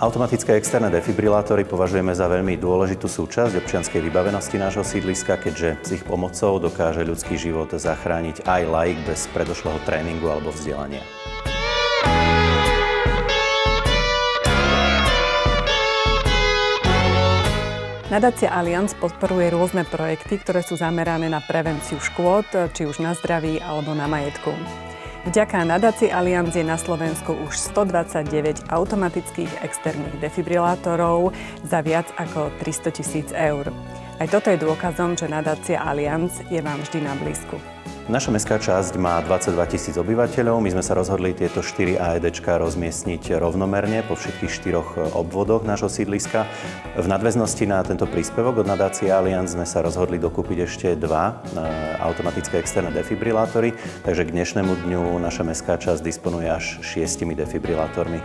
Automatické externé defibrilátory považujeme za veľmi dôležitú súčasť občianskej vybavenosti nášho sídliska, keďže s ich pomocou dokáže ľudský život zachrániť aj laik bez predošlého tréningu alebo vzdelania. Nadácia Allianz podporuje rôzne projekty, ktoré sú zamerané na prevenciu škôd, či už na zdraví alebo na majetku. Vďaka nadácii Allianz je na Slovensku už 129 automatických externých defibrilátorov za viac ako 300 000 eur. Aj toto je dôkazom, že nadácia Allianz je vám vždy na blízku. Naša mestská časť má 22 000 obyvateľov. My sme sa rozhodli tieto 4 AEDčka rozmiestniť rovnomerne po všetkých 4 obvodoch nášho sídliska. V nadväznosti na tento príspevok od nadácie Allianz sme sa rozhodli dokúpiť ešte 2 automatické externé defibrilátory, takže k dnešnému dňu naša mestská časť disponuje až 6 defibrilátormi.